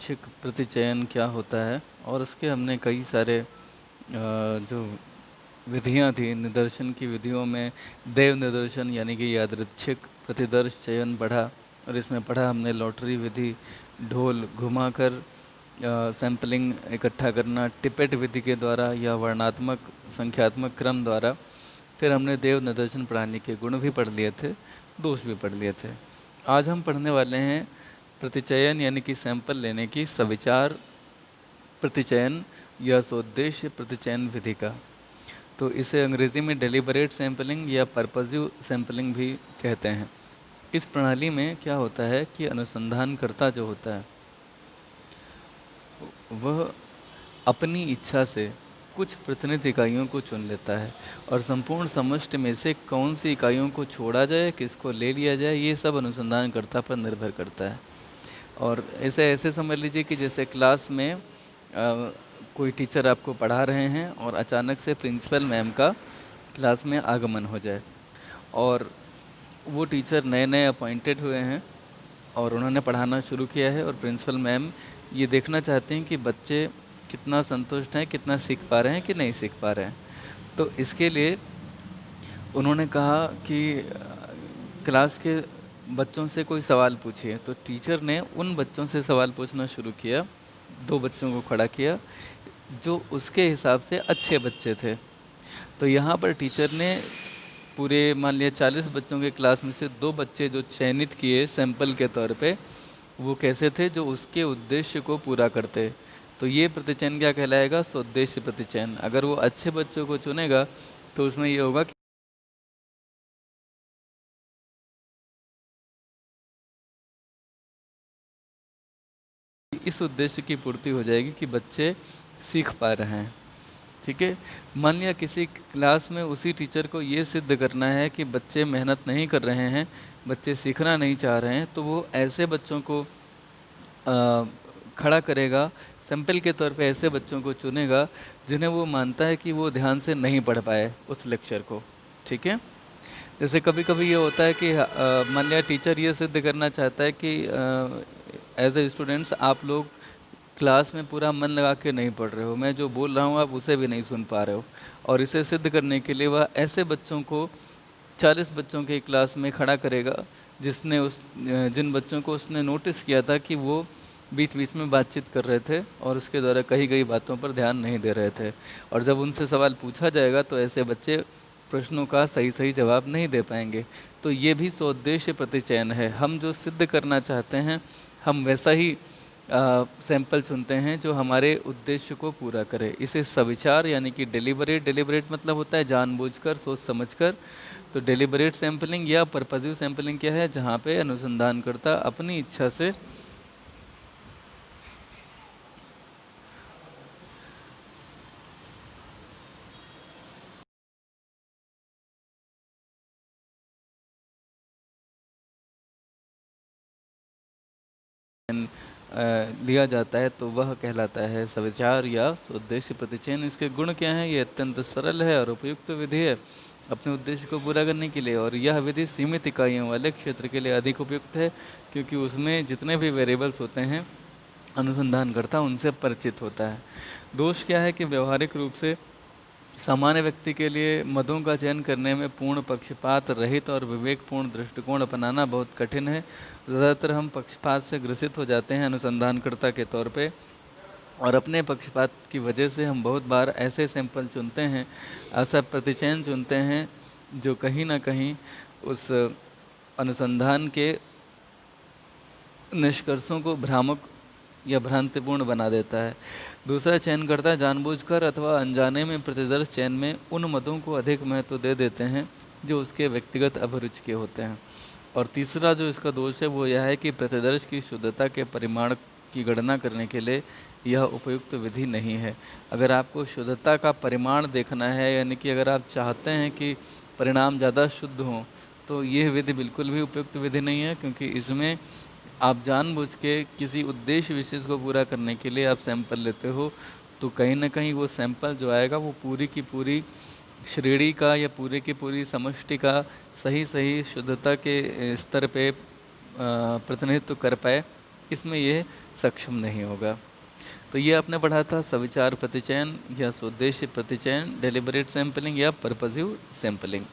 यादृच्छिक प्रतिचयन क्या होता है, और उसके हमने कई सारे जो विधियां थी, निदर्शन की विधियों में देव निदर्शन यानी कि यादृच्छिक प्रतिदर्श चयन पढ़ा, और इसमें पढ़ा हमने लॉटरी विधि, ढोल घुमाकर सैंपलिंग इकट्ठा करना, टिपेट विधि के द्वारा या वर्णात्मक संख्यात्मक क्रम द्वारा। फिर हमने देव निदर्शन प्रणाली के गुण भी पढ़ लिए थे, दोष भी पढ़ लिए थे। आज हम पढ़ने वाले हैं प्रतिचयन यानी कि सैंपल लेने की सविचार प्रतिचयन या सोद्देश्य प्रतिचयन विधि का। तो इसे अंग्रेज़ी में डेलिबरेट सैंपलिंग या पर्पजिव सैंपलिंग भी कहते हैं। इस प्रणाली में क्या होता है कि अनुसंधानकर्ता जो होता है वह अपनी इच्छा से कुछ प्रतिनिधि इकाइयों को चुन लेता है, और संपूर्ण समष्टि में से कौन सी इकाइयों को छोड़ा जाए, किसको ले लिया जाए, ये सब अनुसंधानकर्ता पर निर्भर करता है। और ऐसे ऐसे समझ लीजिए कि जैसे क्लास में कोई टीचर आपको पढ़ा रहे हैं और अचानक से प्रिंसिपल मैम का क्लास में आगमन हो जाए, और वो टीचर नए नए अपॉइंटेड हुए हैं और उन्होंने पढ़ाना शुरू किया है, और प्रिंसिपल मैम ये देखना चाहते हैं कि बच्चे कितना संतुष्ट हैं, कितना सीख पा रहे हैं कि नहीं सीख पा रहे हैं। तो इसके लिए उन्होंने कहा कि क्लास के बच्चों से कोई सवाल पूछिए। तो टीचर ने उन बच्चों से सवाल पूछना शुरू किया, दो बच्चों को खड़ा किया जो उसके हिसाब से अच्छे बच्चे थे। तो यहाँ पर टीचर ने पूरे मान लिया 40 बच्चों के क्लास में से दो बच्चे जो चयनित किए सैंपल के तौर पे, वो कैसे थे, जो उसके उद्देश्य को पूरा करते। तो ये प्रतिचयन क्या कहलाएगा, सोद्देश्य प्रतिचयन। अगर वो अच्छे बच्चों को चुनेगा तो उसमें ये होगा कि इस उद्देश्य की पूर्ति हो जाएगी कि बच्चे सीख पा रहे हैं। ठीक है। मान लिया किसी क्लास में उसी टीचर को ये सिद्ध करना है कि बच्चे मेहनत नहीं कर रहे हैं, बच्चे सीखना नहीं चाह रहे हैं, तो वो ऐसे बच्चों को खड़ा करेगा, सैंपल के तौर पे ऐसे बच्चों को चुनेगा जिन्हें वो मानता है कि वो ध्यान से नहीं पढ़ पाए उस लेक्चर को। ठीक है। जैसे कभी कभी ये होता है कि मान लिया टीचर ये सिद्ध करना चाहता है कि एज ए स्टूडेंट्स आप लोग क्लास में पूरा मन लगा के नहीं पढ़ रहे हो, मैं जो बोल रहा हूँ आप उसे भी नहीं सुन पा रहे हो। और इसे सिद्ध करने के लिए वह ऐसे बच्चों को 40 बच्चों की क्लास में खड़ा करेगा जिन बच्चों को उसने नोटिस किया था कि वो बीच बीच में बातचीत कर रहे थे और उसके द्वारा कही गई बातों पर ध्यान नहीं दे रहे थे। और जब उनसे सवाल पूछा जाएगा तो ऐसे बच्चे प्रश्नों का सही सही जवाब नहीं दे पाएंगे। तो ये भी सोद्देश्य प्रतिचयन है। हम जो सिद्ध करना चाहते हैं हम वैसा ही सैंपल चुनते हैं जो हमारे उद्देश्य को पूरा करे। इसे सविचार यानी कि डेलिबरेट मतलब होता है जानबूझकर, सोच समझकर। तो डेलिबरेट सैंपलिंग या पर्पजिव सैंपलिंग क्या है, जहाँ पे अनुसंधानकर्ता अपनी इच्छा से लिया जाता है तो वह कहलाता है सविचार या उद्देश्य प्रतिचयन। इसके गुण क्या हैं, ये अत्यंत सरल है और उपयुक्त विधि है अपने उद्देश्य को पूरा करने के लिए। और यह विधि सीमित इकाइयों वाले क्षेत्र के लिए अधिक उपयुक्त है, क्योंकि उसमें जितने भी वेरिएबल्स होते हैं अनुसंधानकर्ता उनसे परिचित होता है। दोष क्या है कि व्यवहारिक रूप से सामान्य व्यक्ति के लिए मदों का चयन करने में पूर्ण पक्षपात रहित और विवेकपूर्ण दृष्टिकोण अपनाना बहुत कठिन है। ज़्यादातर हम पक्षपात से ग्रसित हो जाते हैं अनुसंधानकर्ता के तौर पे, और अपने पक्षपात की वजह से हम बहुत बार ऐसे सैंपल चुनते हैं, ऐसा प्रतिचयन चुनते हैं जो कहीं ना कहीं उस अनुसंधान के निष्कर्षों को भ्रामक या भ्रांतिपूर्ण बना देता है। दूसरा, चयनकर्ता जानबूझकर अथवा अनजाने में प्रतिदर्श चयन में उन मदों को अधिक महत्व दे देते हैं जो उसके व्यक्तिगत अभिरुचि के होते हैं। और तीसरा जो इसका दोष है वो यह है कि प्रतिदर्श की शुद्धता के परिमाण की गणना करने के लिए यह उपयुक्त विधि नहीं है। अगर आपको शुद्धता का परिमाण देखना है, यानी कि अगर आप चाहते हैं कि परिणाम ज़्यादा शुद्ध हों, तो यह विधि बिल्कुल भी उपयुक्त विधि नहीं है, क्योंकि इसमें आप जानबूझ के किसी उद्देश्य विशेष को पूरा करने के लिए आप सैंपल लेते हो, तो कहीं ना कहीं वो सैंपल जो आएगा वो पूरी की पूरी श्रेणी का या पूरी की पूरी समष्टि का सही सही शुद्धता के स्तर पे प्रतिनिधित्व कर पाए, इसमें ये सक्षम नहीं होगा। तो ये आपने पढ़ा था सविचार प्रतिचयन या स्वदेशी प्रतिचयन, डेलिबरेट सैंपलिंग या पर्पसिव सैंपलिंग।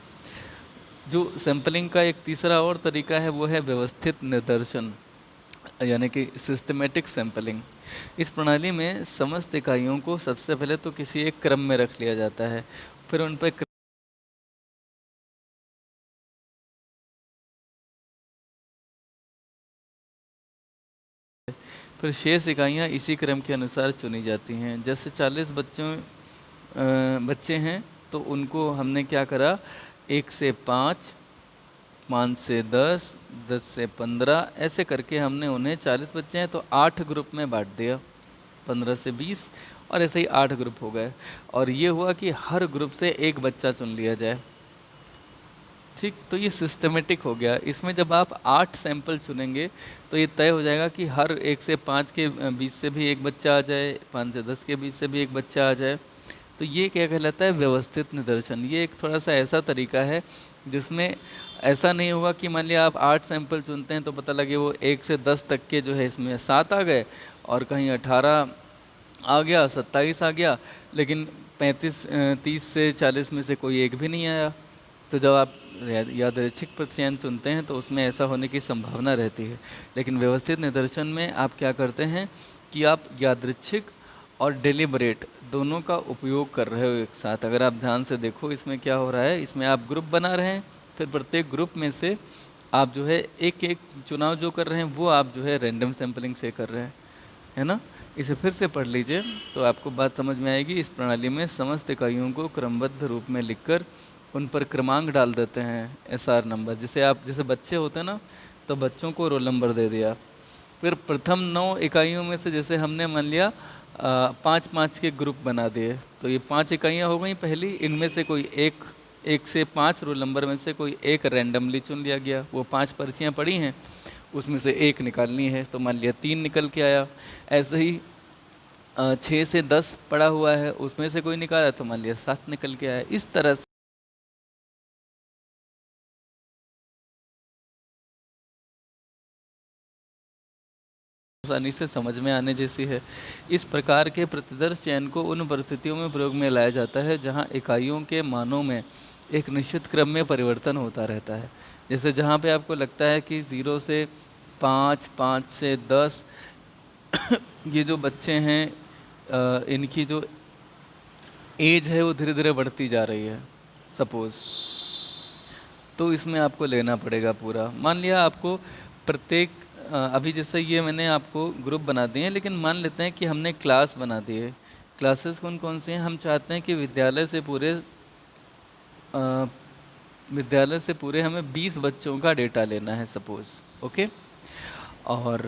जो सैंपलिंग का एक तीसरा और तरीका है वो है व्यवस्थित निदर्शन, यानी कि सिस्टमेटिक सैंपलिंग। इस प्रणाली में समस्त इकाइयों को सबसे पहले तो किसी एक क्रम में रख लिया जाता है, फिर उन पर फिर शेष इकाइयाँ इसी क्रम के अनुसार चुनी जाती हैं। जैसे 40 बच्चे हैं तो उनको हमने क्या करा, 1 से 5, 5 से 10, 10 से 15 ऐसे करके हमने उन्हें, 40 बच्चे हैं तो 8 ग्रुप में बांट दिया, 15 से 20 और ऐसे ही 8 ग्रुप हो गए। और ये हुआ कि हर ग्रुप से एक बच्चा चुन लिया जाए। ठीक, तो ये सिस्टमेटिक हो गया। इसमें जब आप 8 सैंपल चुनेंगे तो ये तय हो जाएगा कि हर 1 से 5 के बीच से भी एक बच्चा आ जाए, 5 से 10 के बीच से भी एक बच्चा आ जाए। तो ये क्या कहलाता है, व्यवस्थित निदर्शन। ये एक थोड़ा सा ऐसा तरीका है जिसमें ऐसा नहीं होगा कि मान लिया आप 8 सैंपल चुनते हैं तो पता लगे वो 1 से 10 तक के जो है इसमें 7 आ गए और कहीं 18 आ गया, 27 आ गया, लेकिन 30 से 40 में से कोई एक भी नहीं आया। तो जब आप यादृच्छिक प्रतिचयन चुनते हैं तो उसमें ऐसा होने की संभावना रहती है। लेकिन व्यवस्थित निदर्शन में आप क्या करते हैं कि आप यादृच्छिक और डेलिबरेट दोनों का उपयोग कर रहे हो एक साथ। अगर आप ध्यान से देखो इसमें क्या हो रहा है, इसमें आप ग्रुप बना रहे हैं, फिर प्रत्येक ग्रुप में से आप जो है एक एक चुनाव जो कर रहे हैं वो आप जो है रैंडम सैंपलिंग से कर रहे हैं, है ना। इसे फिर से पढ़ लीजिए तो आपको बात समझ में आएगी। इस प्रणाली में समस्त इकाइयों को क्रमबद्ध रूप में लिखकर उन पर क्रमांक डाल देते हैं, एसआर नंबर। जैसे बच्चे होते हैं ना, तो बच्चों को रोल नंबर दे दिया। फिर प्रथम 9 इकाइयों में से जैसे हमने मान लिया 5-5 के ग्रुप बना दिए, तो ये 5 इकाइयाँ हो गई पहली। इनमें से कोई एक से 5 रोल नंबर में से कोई एक रैंडमली चुन लिया गया। वो 5 पर्चियाँ पड़ी हैं, उसमें से एक निकालनी है, तो मान लिया 3 निकल के आया। ऐसे ही 6 से 10 पड़ा हुआ है, उसमें से कोई निकाला तो मान लिया 7 निकल के आया। इस तरह से आसानी से समझ में आने जैसी है। इस प्रकार के प्रतिदर्श चयन को उन परिस्थितियों में प्रयोग में लाया जाता है जहां इकाइयों के मानों में एक निश्चित क्रम में परिवर्तन होता रहता है। जैसे जहां पे आपको लगता है कि 0 से 5, 5 से 10 ये जो बच्चे हैं इनकी जो एज है वो धीरे धीरे बढ़ती जा रही है सपोज़, तो इसमें आपको लेना पड़ेगा पूरा। मान लिया आपको प्रत्येक अभी जैसे ये मैंने आपको ग्रुप बना दिए हैं, लेकिन मान लेते हैं कि हमने क्लास बना दी है। क्लासेस कौन कौन सी हैं, हम चाहते हैं कि अ, विद्यालय से पूरे हमें 20 बच्चों का डेटा लेना है सपोज़, ओके। और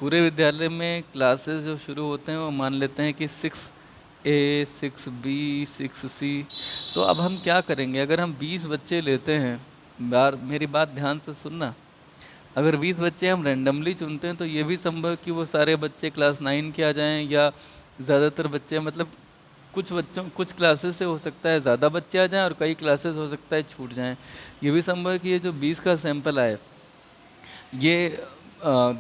पूरे विद्यालय में क्लासेस जो शुरू होते हैं वो मान लेते हैं कि 6A, 6B, 6C। तो अब हम क्या करेंगे, अगर हम 20 बच्चे लेते हैं, मेरी बात ध्यान से सुनना, अगर 20 बच्चे हम रैंडमली चुनते हैं तो ये भी संभव है कि वो सारे बच्चे क्लास 9 के आ जाएं, या ज़्यादातर बच्चे, मतलब कुछ क्लासेस से हो सकता है ज़्यादा बच्चे आ जाएं और कई क्लासेस हो सकता है छूट जाएं। ये भी संभव है कि ये जो 20 का सैंपल आए ये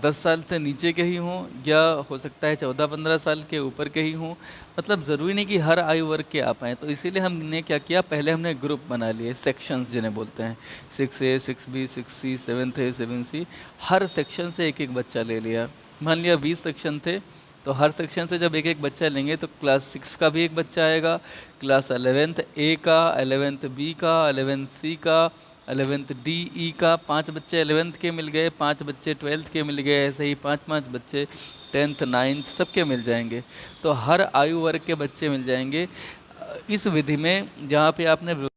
10 साल से नीचे के ही हों, या हो सकता है 14-15 साल के ऊपर के ही हों। मतलब ज़रूरी नहीं कि हर आयु वर्ग के आ पाएँ। तो इसीलिए हमने क्या किया, पहले हमने ग्रुप बना लिए, सेक्शंस जिन्हें बोलते हैं, 6A, 6B, 6C, 7A, 7C। हर सेक्शन से एक एक बच्चा ले लिया। मान लिया 20 सेक्शन थे, तो हर सेक्शन से जब एक एक बच्चा लेंगे तो क्लास 6 का भी एक बच्चा आएगा, क्लास 11th A का, 11th B का, 11th C का, 11th डी ई का। 5 बच्चे 11th के मिल गए, 5 बच्चे 12th के मिल गए, ऐसे ही 5-5 बच्चे 10th 9th सबके मिल जाएंगे। तो हर आयु वर्ग के बच्चे मिल जाएंगे। इस विधि में जहाँ पे आपने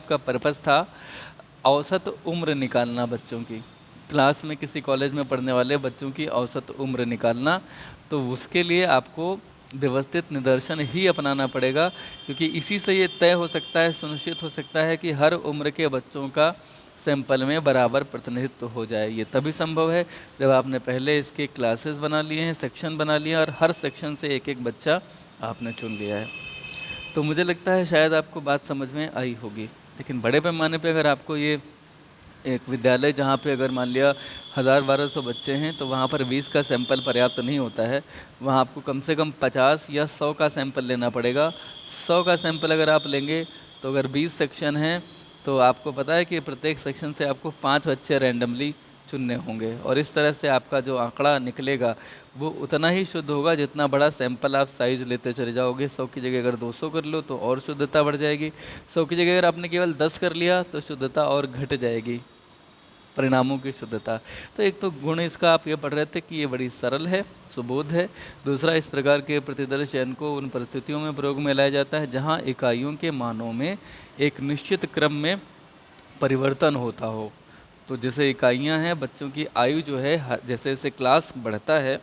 का पर्पस था औसत उम्र निकालना बच्चों की, क्लास में किसी कॉलेज में पढ़ने वाले बच्चों की औसत उम्र निकालना। तो उसके लिए आपको व्यवस्थित निदर्शन ही अपनाना पड़ेगा, क्योंकि इसी से ये तय हो सकता है, सुनिश्चित हो सकता है कि हर उम्र के बच्चों का सैंपल में बराबर प्रतिनिधित्व हो जाए। ये तभी संभव है जब आपने पहले इसके क्लासेस बना लिए हैं, सेक्शन बना लिया और हर सेक्शन से एक एक बच्चा आपने चुन लिया है। तो मुझे लगता है शायद आपको बात समझ में आई होगी। लेकिन बड़े पैमाने पे अगर आपको ये एक विद्यालय जहाँ पे अगर मान लिया 1000-1200 बच्चे हैं तो वहाँ पर 20 का सैंपल पर्याप्त नहीं होता है। वहाँ आपको कम से कम 50 या 100 का सैंपल लेना पड़ेगा। 100 का सैंपल अगर आप लेंगे तो अगर 20 सेक्शन हैं तो आपको पता है कि प्रत्येक सेक्शन से आपको 5 बच्चे रैंडमली चुनने होंगे, और इस तरह से आपका जो आंकड़ा निकलेगा वो उतना ही शुद्ध होगा जितना बड़ा सैंपल आप साइज़ लेते चले जाओगे। 100 की जगह अगर 200 कर लो तो और शुद्धता बढ़ जाएगी। 100 की जगह अगर आपने केवल 10 कर लिया तो शुद्धता और घट जाएगी, परिणामों की शुद्धता। तो एक तो गुण इसका आप ये पढ़ रहे थे कि ये बड़ी सरल है, सुबोध है। दूसरा, इस प्रकार के प्रतिदर्श चयन को उन परिस्थितियों में प्रयोग में लाया जाता है जहाँ इकाइयों के मानों में एक निश्चित क्रम में परिवर्तन होता हो। तो जैसे इकाइयाँ हैं, बच्चों की आयु जो है जैसे जैसे क्लास बढ़ता है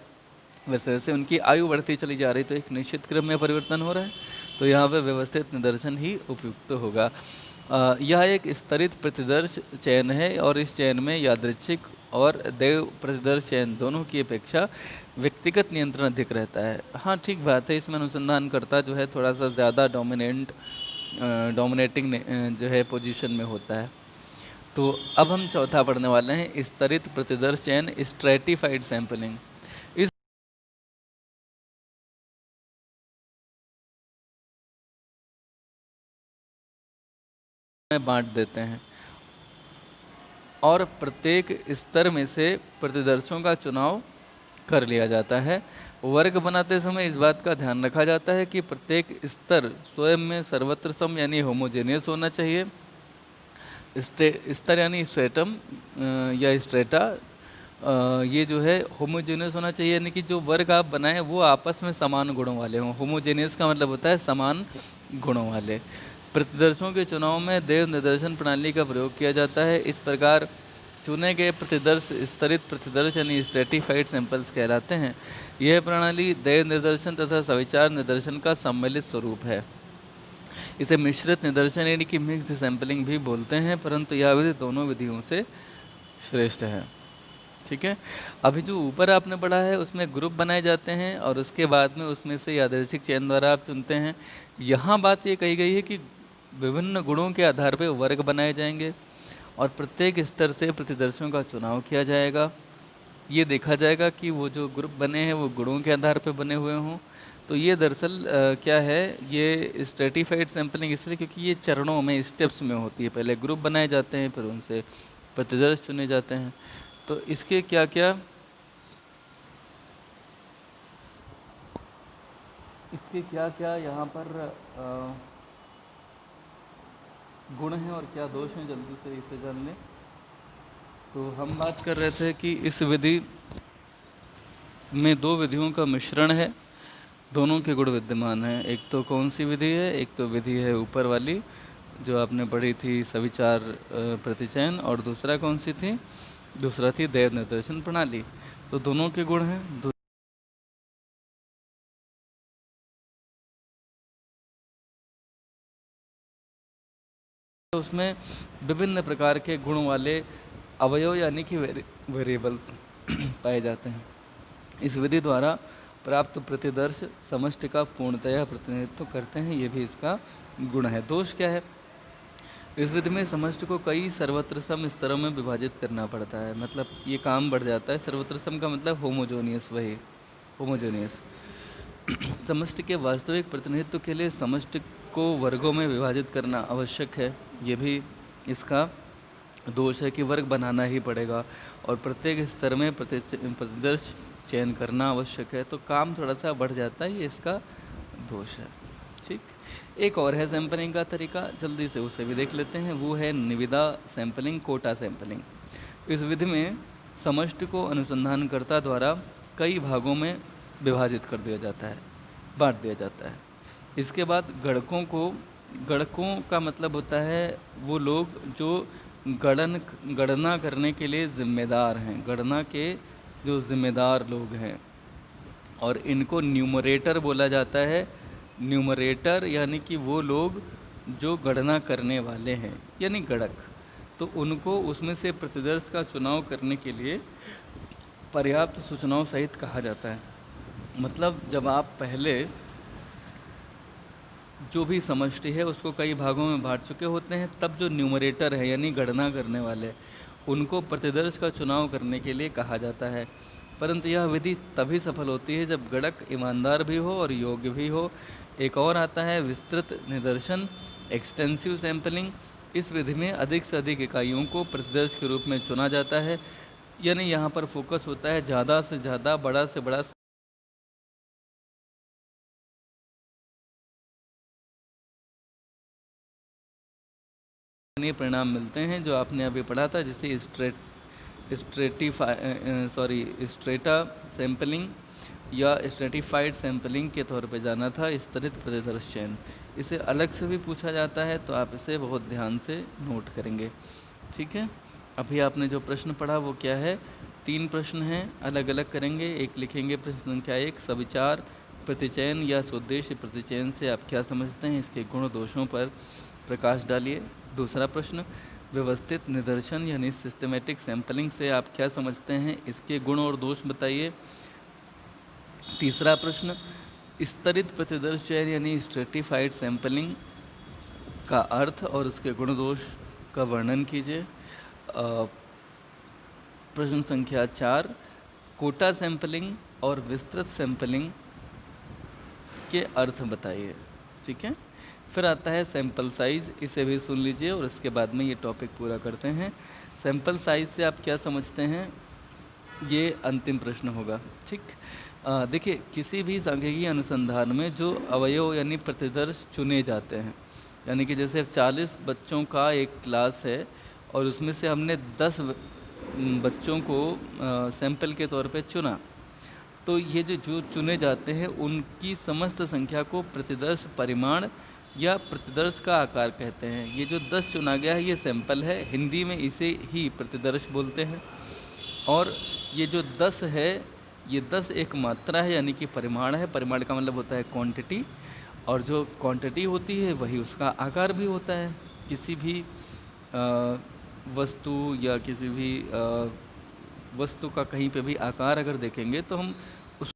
वैसे वैसे उनकी आयु बढ़ती चली जा रही, तो एक निश्चित क्रम में परिवर्तन हो रहा है। तो यहाँ पे व्यवस्थित निदर्शन ही उपयुक्त होगा। यह एक स्तरित प्रतिदर्श चयन है और इस चयन में यादृच्छिक और दैव प्रतिदर्श चयन दोनों की अपेक्षा व्यक्तिगत नियंत्रण अधिक रहता है। हाँ, ठीक बात है, इसमें अनुसंधानकर्ता जो है थोड़ा सा ज़्यादा डोमिनेटिंग जो है पोजीशन में होता है। तो अब हम चौथा पढ़ने वाले हैं, स्तरित प्रतिदर्श चयन, स्ट्रेटिफाइड सैंपलिंग। इस में बांट देते हैं और प्रत्येक स्तर में से प्रतिदर्शों का चुनाव कर लिया जाता है। वर्ग बनाते समय इस बात का ध्यान रखा जाता है कि प्रत्येक स्तर स्वयं में सर्वत्र सम यानी होमोजेनियस होना चाहिए। स्तर यानी स्ट्रेटम या स्ट्रेटा, ये जो है होमोजेनियस होना चाहिए, यानी कि जो वर्ग आप बनाएं वो आपस में समान गुणों वाले हों। होमोजेनियस का मतलब होता है समान गुणों वाले। प्रतिदर्शों के चुनाव में देव निदर्शन प्रणाली का प्रयोग किया जाता है। इस प्रकार चुने गए प्रतिदर्श स्तरित प्रतिदर्श यानी स्ट्रेटिफाइड सैंपल्स कहलाते हैं। यह प्रणाली देव निदर्शन तथा सविचार निदर्शन का सम्मिलित स्वरूप है। इसे मिश्रित निदर्शन यानी कि मिक्स्ड सैंपलिंग भी बोलते हैं, परंतु यह विधि दोनों विधियों से श्रेष्ठ है। ठीक है, अभी जो ऊपर आपने पढ़ा है उसमें ग्रुप बनाए जाते हैं और उसके बाद में उसमें से यादृच्छिक चयन द्वारा आप चुनते हैं। यहाँ बात ये कही गई है कि विभिन्न गुणों के आधार पर वर्ग बनाए जाएंगे और प्रत्येक स्तर से प्रतिदर्शियों का चुनाव किया जाएगा। ये देखा जाएगा कि वो जो ग्रुप बने हैं वो गुणों के आधार पर बने हुए हों। तो ये दरअसल क्या है, ये स्ट्रेटिफाइड सैंपलिंग इसलिए क्योंकि ये चरणों में, स्टेप्स में होती है। पहले ग्रुप बनाए जाते हैं, फिर उनसे प्रतिदर्श चुने जाते हैं। तो इसके क्या क्या यहाँ पर गुण हैं और क्या दोष हैं, जल्दी से इसे जान लें। तो हम बात कर रहे थे कि इस विधि में दो विधियों का मिश्रण है, दोनों के गुण विद्यमान हैं। एक तो कौन सी विधि है, एक तो विधि है ऊपर वाली जो आपने पढ़ी थी सविचार प्रतिचयन, और दूसरा कौन सी थी, दूसरा थी देव निदर्शन प्रणाली। तो दोनों के गुण हैं। तो उसमें विभिन्न प्रकार के गुण वाले अवयव यानी कि वेरिएबल्स पाए जाते हैं। इस विधि द्वारा प्राप्त प्रतिदर्श समष्टि का पूर्णतया प्रतिनिधित्व करते हैं, ये भी इसका गुण है। दोष क्या है, इस विधि में समष्टि को कई सर्वत्र सम स्तरों में विभाजित करना पड़ता है। मतलब ये काम बढ़ जाता है। सर्वत्र सम का मतलब होमोजेनियस, वही होमोजेनियस। समष्टि के वास्तविक प्रतिनिधित्व के लिए समष्टि को वर्गों में विभाजित करना आवश्यक है, ये भी इसका दोष है कि वर्ग बनाना ही पड़ेगा और प्रत्येक स्तर में प्रतिदर्श चयन करना आवश्यक है। तो काम थोड़ा सा बढ़ जाता है, ये इसका दोष है। ठीक, एक और है सैंपलिंग का तरीका, जल्दी से उसे भी देख लेते हैं। वो है निविदा सैंपलिंग, कोटा सैंपलिंग। इस विधि में समष्टि को अनुसंधानकर्ता द्वारा कई भागों में विभाजित कर दिया जाता है, बांट दिया जाता है। इसके बाद गणकों का मतलब होता है वो लोग जो गणना करने के लिए जिम्मेदार हैं, गणना के जो जिम्मेदार लोग हैं, और इनको न्यूमरेटर बोला जाता है। न्यूमरेटर यानी कि वो लोग जो गणना करने वाले हैं, यानी गणक। तो उनको उसमें से प्रतिदर्श का चुनाव करने के लिए पर्याप्त सूचनाओं सहित कहा जाता है। मतलब जब आप पहले जो भी समष्टि है उसको कई भागों में बांट चुके होते हैं, तब जो न्यूमरेटर है यानी गणना करने वाले, उनको प्रतिदर्श का चुनाव करने के लिए कहा जाता है। परंतु यह विधि तभी सफल होती है जब गणक ईमानदार भी हो और योग्य भी हो। एक और आता है विस्तृत निदर्शन, एक्सटेंसिव सैंपलिंग। इस विधि में अधिक से अधिक इकाइयों को प्रतिदर्श के रूप में चुना जाता है, यानी यहाँ पर फोकस होता है ज़्यादा से ज़्यादा, बड़ा से बड़ा परिणाम मिलते हैं, जो आपने अभी पढ़ा था, जिसे स्ट्रेटा सैंपलिंग या स्ट्रेटिफाइड सैंपलिंग के तौर पे जाना था, स्तरित प्रतिदर्श चयन। इसे अलग से भी पूछा जाता है, तो आप इसे बहुत ध्यान से नोट करेंगे। ठीक है, अभी आपने जो प्रश्न पढ़ा वो क्या है, 3 प्रश्न हैं, अलग अलग करेंगे। एक लिखेंगे प्रश्न संख्या 1, सविचार प्रतिचयन या स्वदेशी प्रतिचयन से आप क्या समझते हैं, इसके गुण दोषों पर प्रकाश डालिए। दूसरा प्रश्न, व्यवस्थित निदर्शन यानी सिस्टमेटिक सैंपलिंग से आप क्या समझते हैं, इसके गुण और दोष बताइए। तीसरा प्रश्न, स्तरित प्रतिदर्श चयन यानी स्ट्रेटिफाइड सैंपलिंग का अर्थ और उसके गुण दोष का वर्णन कीजिए। प्रश्न संख्या 4, कोटा सैंपलिंग और विस्तृत सैंपलिंग के अर्थ बताइए। ठीक है, फिर आता है सैंपल साइज़, इसे भी सुन लीजिए और इसके बाद में ये टॉपिक पूरा करते हैं। सैंपल साइज़ से आप क्या समझते हैं, ये अंतिम प्रश्न होगा। ठीक, देखिए किसी भी सांख्यिकी अनुसंधान में जो अवयव यानी प्रतिदर्श चुने जाते हैं, यानी कि जैसे 40 बच्चों का एक क्लास है और उसमें से हमने 10 बच्चों को सैंपल के तौर पे चुना, तो ये जो चुने जाते हैं उनकी समस्त संख्या को प्रतिदर्श परिमाण या प्रतिदर्श का आकार कहते हैं। ये जो 10 चुना गया है ये सैंपल है, हिंदी में इसे ही प्रतिदर्श बोलते हैं। और ये जो 10 है, ये 10 एक मात्रा है यानी कि परिमाण है। परिमाण का मतलब होता है क्वांटिटी, और जो क्वांटिटी होती है वही उसका आकार भी होता है। किसी भी वस्तु या किसी भी वस्तु का कहीं पे भी आकार अगर देखेंगे तो हम उस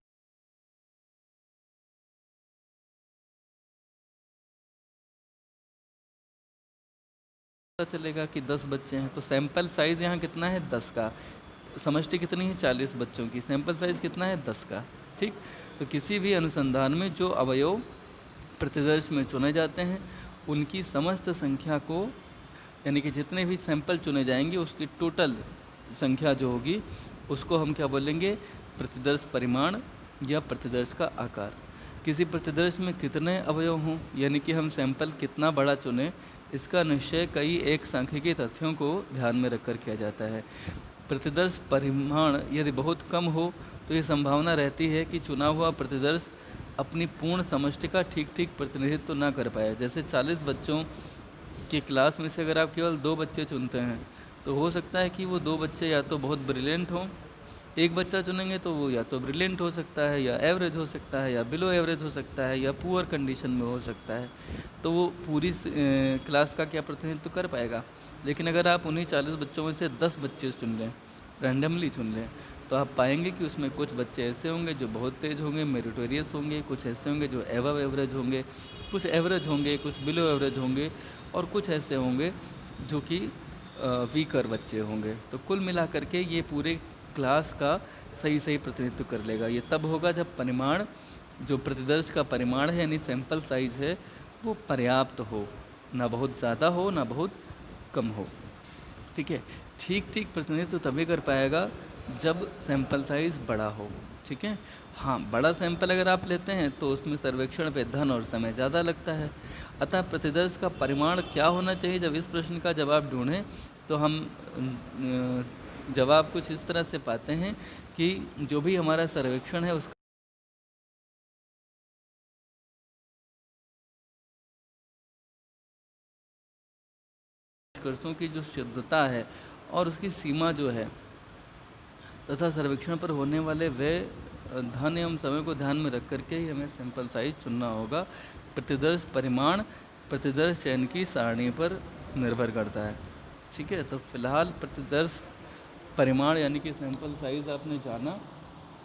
पता चलेगा कि 10 बच्चे हैं। तो सैंपल साइज़ यहाँ कितना है, 10 का। समष्टि कितनी है, 40 बच्चों की। सैंपल साइज़ कितना है, 10 का। ठीक, तो किसी भी अनुसंधान में जो अवयव प्रतिदर्श में चुने जाते हैं उनकी समस्त संख्या को, यानी कि जितने भी सैंपल चुने जाएंगे उसकी टोटल संख्या जो होगी उसको हम क्या बोलेंगे, प्रतिदर्श परिमाण या प्रतिदर्श का आकार। किसी प्रतिदर्श में कितने अवयव हों, यानी कि हम सैंपल कितना बड़ा चुने, इसका निश्चय कई एक सांख्यिकी तथ्यों को ध्यान में रखकर किया जाता है। प्रतिदर्श परिमाण यदि बहुत कम हो तो ये संभावना रहती है कि चुना हुआ प्रतिदर्श अपनी पूर्ण समष्टि का ठीक ठीक प्रतिनिधित्व ना कर पाए। जैसे 40 बच्चों की क्लास में से अगर आप केवल 2 बच्चे चुनते हैं तो हो सकता है कि वो 2 बच्चे या तो बहुत ब्रिलियंट हों, एक बच्चा चुनेंगे तो वो या तो ब्रिलियंट हो सकता है, या एवरेज हो सकता है, या बिलो एवरेज हो सकता है, या पुअर कंडीशन में हो सकता है। तो वो पूरी क्लास का क्या प्रतिनिधित्व कर पाएगा। लेकिन अगर आप उन्हीं 40 बच्चों में से 10 बच्चे चुन लें, रैंडमली चुन लें, तो आप पाएंगे कि उसमें कुछ बच्चे ऐसे होंगे जो बहुत तेज़ होंगे, मेरिटोरियस होंगे, कुछ ऐसे होंगे जो एवव एवरेज होंगे, कुछ एवरेज होंगे, कुछ बिलो एवरेज होंगे, और कुछ ऐसे होंगे जो कि वीकर बच्चे होंगे। तो कुल मिलाकर के ये पूरे क्लास का सही सही प्रतिनिधित्व कर लेगा। ये तब होगा जब परिमाण, जो प्रतिदर्श का परिमाण है यानी सैंपल साइज है, वो पर्याप्त हो, ना बहुत ज़्यादा हो ना बहुत कम हो। ठीक है, ठीक ठीक प्रतिनिधित्व तभी कर पाएगा जब सैंपल साइज़ बड़ा हो। ठीक है, हाँ, बड़ा सैंपल अगर आप लेते हैं तो उसमें सर्वेक्षण पे धन और समय ज़्यादा लगता है। अतः प्रतिदर्श का परिमाण क्या होना चाहिए, जब इस प्रश्न का जवाब ढूंढें तो हम जवाब कुछ इस तरह से पाते हैं कि जो भी हमारा सर्वेक्षण है उसका निष्कर्षों की जो शुद्धता है और उसकी सीमा जो है, तथा सर्वेक्षण पर होने वाले व्यय, धन एवं समय को ध्यान में रख करके ही हमें सैंपल साइज चुनना होगा। प्रतिदर्श परिमाण प्रतिदर्श चयन की सारणी पर निर्भर करता है। ठीक है, तो फिलहाल प्रतिदर्श परिमाण यानी कि सैंपल साइज आपने जाना,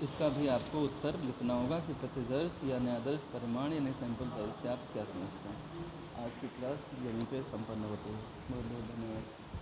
इसका भी आपको उत्तर लिखना होगा कि प्रतिदर्श यानी आदर्श परिमाण यानी सैंपल साइज से आप क्या समझते हैं। आज की क्लास यहीं पे संपन्न होती है। बहुत बहुत धन्यवाद।